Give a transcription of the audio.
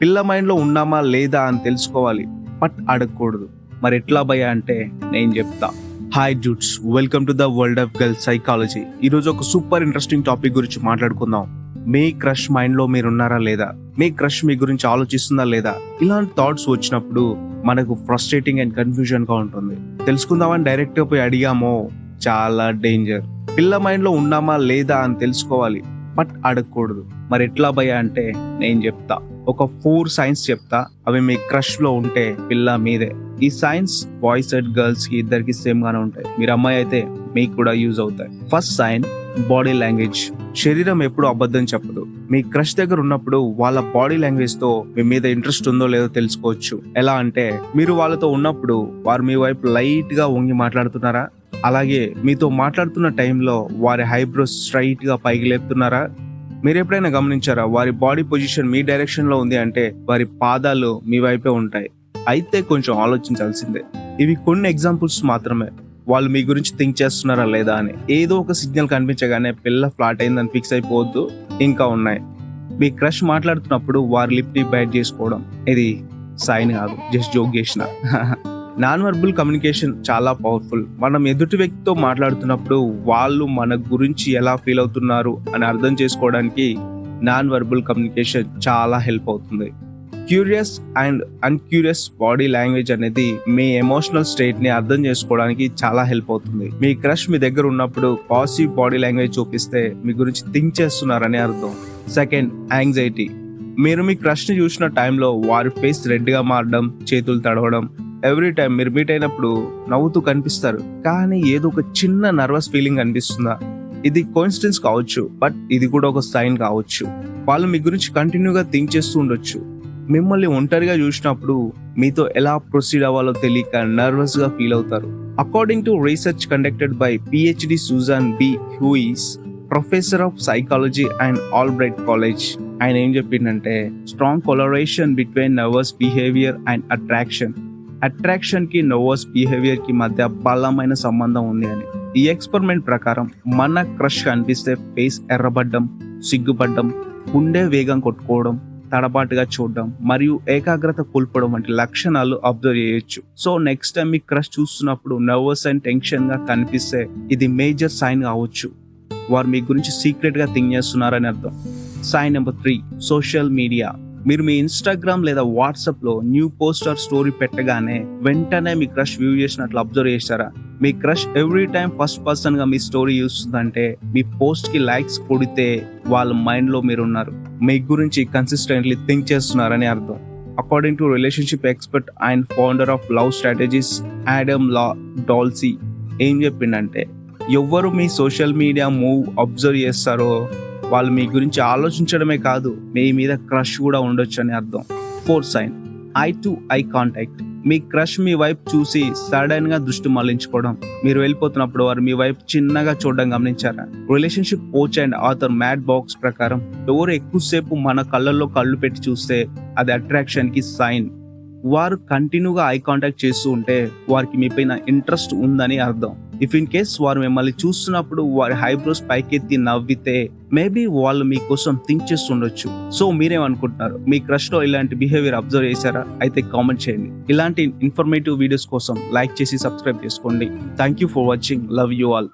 పిల్ల మైండ్లో ఉన్నామా లేదా అని తెలుసుకోవాలి, బట్ అడగకూడదు. మరి ఎట్లా భయ అంటే నేను చెప్తా. Hi జూట్స్, welcome to the world of girl psychology. ఈరోజు ఒక సూపర్ ఇంట్రెస్టింగ్ టాపిక్ గురించి మాట్లాడుకుందాం. మీ క్రష్ మైండ్లో మీరున్నారా లేదా, మీ క్రష్ మీ గురించి ఆలోచిస్తుందా లేదా, ఇలాంటి థాట్స్ వచ్చినప్పుడు మనకు ఫ్రస్ట్రేటింగ్ అండ్ కన్ఫ్యూజన్ గా ఉంటుంది. తెలుసుకుందామని డైరెక్ట్ పోయి అడిగామో చాలా డేంజర్. పిల్ల మైండ్లో ఉన్నామా లేదా అని తెలుసుకోవాలి, బట్ అడగకూడదు. మరి ఎట్లా భయ అంటే నేను చెప్తా. ఒక 4 సైన్స్ చెప్తా, అవి మీ క్రష్ లో ఉంటే పిల్ల మీదే. ఈ సైన్స్ బాయ్స్ అండ్ గర్ల్స్ కి ఇద్దరికి సేమ్ గానే ఉంటాయి. మీరు అమ్మాయి అయితే మీకు కూడా యూజ్ అవుతాయి. First sign, body language. శరీరం ఎప్పుడు అబద్ధం చెప్పదు. మీ క్రష్ దగ్గర ఉన్నప్పుడు వాళ్ళ బాడీ లాంగ్వేజ్ తో మీ మీద ఇంట్రెస్ట్ ఉందో లేదో తెలుసుకోవచ్చు. ఎలా అంటే, మీరు వాళ్ళతో ఉన్నప్పుడు వారు మీ వైపు లైట్ గా వంగి మాట్లాడుతున్నారా, అలాగే మీతో మాట్లాడుతున్న టైంలో వారి ఐబ్రోస్ స్ట్రైట్ గా పైకి లేపుతున్నారా. మీరు ఎప్పుడైనా గమనించారా, వారి బాడీ పొజిషన్ మీ డైరెక్షన్ లో ఉంది అంటే వారి పాదాలు మీ వైపే ఉంటాయి. అయితే కొంచెం ఆలోచించాల్సిందే. ఇవి కొన్ని ఎగ్జాంపుల్స్ మాత్రమే. వాళ్ళు మీ గురించి థింక్ చేస్తున్నారా లేదా అని. ఏదో ఒక సిగ్నల్ కనిపించగానే పిల్ల ఫ్లాట్ అయిందని ఫిక్స్ అయిపోవద్దు. ఇంకా ఉన్నాయి. మీ క్రష్ మాట్లాడుతున్నప్పుడు వారి లిప్ ని బైట్ చేసుకోవడం, ఇది సైన్ కాదు, జస్ట్ జోక్ చేసిన. నాన్ వర్బల్ కమ్యూనికేషన్ చాలా పవర్ఫుల్. మనం ఎదుటి వ్యక్తితో మాట్లాడుతున్నప్పుడు వాళ్ళు మన గురించి ఎలా ఫీల్ అవుతున్నారు అని అర్థం చేసుకోవడానికి నాన్ వర్బల్ కమ్యూనికేషన్ చాలా హెల్ప్ అవుతుంది. క్యూరియస్ అండ్ అన్క్యూరియస్ బాడీ లాంగ్వేజ్ అనేది మీ ఎమోషనల్ స్టేట్ ని అర్థం చేసుకోవడానికి చాలా హెల్ప్ అవుతుంది. మీ క్రష్ మీ దగ్గర ఉన్నప్పుడు పాజిటివ్ బాడీ లాంగ్వేజ్ చూపిస్తే మీ గురించి థింక్ చేస్తున్నారని అర్థం. Second, anxiety. మీరు మీ క్రష్ ని చూసిన టైంలో వారి ఫేస్ రెడ్ గా మారడం, చేతులు తడవడం, ఎవ్రీ టైం మీరు మీట్ అయినప్పుడు నవ్వుతూ కనిపిస్తారు, కానీ ఏదో ఒక చిన్న నర్వస్ ఫీలింగ్ అనిపిస్తుందా. ఇది కోఇన్సిడెన్స్ కావచ్చు, బట్ ఇది కూడా ఒక సైన్ కావచ్చు. వాళ్ళు మీ గురించి కంటిన్యూగా థింక్ చేస్తూ ఉండొచ్చు. మిమ్మల్ని ఒంటరిగా చూసినప్పుడు మీతో ఎలా ప్రొసీడ్ అవ్వాలో తెలియక నర్వస్ గా ఫీల్ అవుతారు. According to research conducted by PhD Susan B, who is professor of psychology and Albright college, ఆయన ఏం చెప్పిందంటే, strong correlation between nervous behaviour and attraction కి నర్వస్ బిహేవియర్ కి మధ్య బలమైన సంబంధం ఉంది అని. ఈ ఎక్స్పెరిమెంట్ ప్రకారం మన క్రష్ కనిపిస్తే ఫేస్ ఎర్రబడ్డం, సిగ్గుపడ్డం, గుండె వేగం కొట్టుకోవడం, తడబాటుగా చూడడం మరియు ఏకాగ్రత కోల్పోవడం వంటి లక్షణాలు అబ్జర్వ్ చేయొచ్చు. సో నెక్స్ట్ టైం మీ క్రష్ చూస్తున్నప్పుడు నర్వస్ అండ్ టెన్షన్ గా కనిపిస్తే ఇది మేజర్ సైన్ కావచ్చు. వారు మీ గురించి సీక్రెట్ గా థింక్ చేస్తున్నారని అర్థం. Sign number 3, social media. మీరు మీ ఇన్స్టాగ్రామ్ లేదా వాట్సాప్ లో న్యూ పోస్ట్ ఆర్ స్టోరీ పెట్టగానే వెంటనే మీ క్రష్ వ్యూ చేసినట్లు అబ్జర్వ్ చేశారా? మీ crush every time first person గా మీ స్టోరీ చూస్తుందంటే మీ పోస్ట్ కి లైక్స్ కొడితే వాళ్ళ మైండ్ లో మీరు ఉన్నారు, మీ గురించి కన్సిస్టెంట్లీ థింక్ చేస్తున్నారని అర్థం. According to relationship expert and founder of love strategies Adam Dolce ఏం చెప్పిండంటే, ఎవ్వరు మీ సోషల్ మీడియా మూవ్ అబ్జర్వ్ చేస్తారో వాళ్ళు మీ గురించి ఆలోచించడమే కాదు, మీ మీద క్రష్ కూడా ఉండొచ్చు అని అర్థం. 4th sign, eye to eye contact. మీ క్రష్ మీ వైపు చూసి సడన్ గా దృష్టి మళ్లించుకోవడం, మీరు వెళ్ళిపోతున్నప్పుడు వారు మీ వైపు చిన్నగా చూడడం గమనించారా? Relationship coach and author Mat Boggs ప్రకారం ఎవరు ఎక్కువసేపు మన కళ్ళల్లో కళ్ళు పెట్టి చూస్తే అది అట్రాక్షన్ కి సైన్. వారు కంటిన్యూగా ఐ కాంటాక్ట్ చేస్తూ ఉంటే వారికి మీ పైన ఇంట్రెస్ట్ ఉందని అర్థం. ఇఫ్ ఇన్ కేస్ వారు మిమ్మల్ని చూస్తున్నప్పుడు వారి ఐబ్రోస్ పైకెత్తి నవ్వితే మేబీ వాళ్ళు మీకోసం థింక్ చేస్తుండొచ్చు. సో మీరేమనుకుంటున్నారు? మీ క్రష్ లో ఇలాంటి బిహేవియర్ అబ్జర్వ్ చేశారా? అయితే కామెంట్ చేయండి. ఇలాంటి ఇన్ఫర్మేటివ్ వీడియోస్ కోసం లైక్ చేసి సబ్స్క్రైబ్ చేసుకోండి. Thank you for watching. Love you all.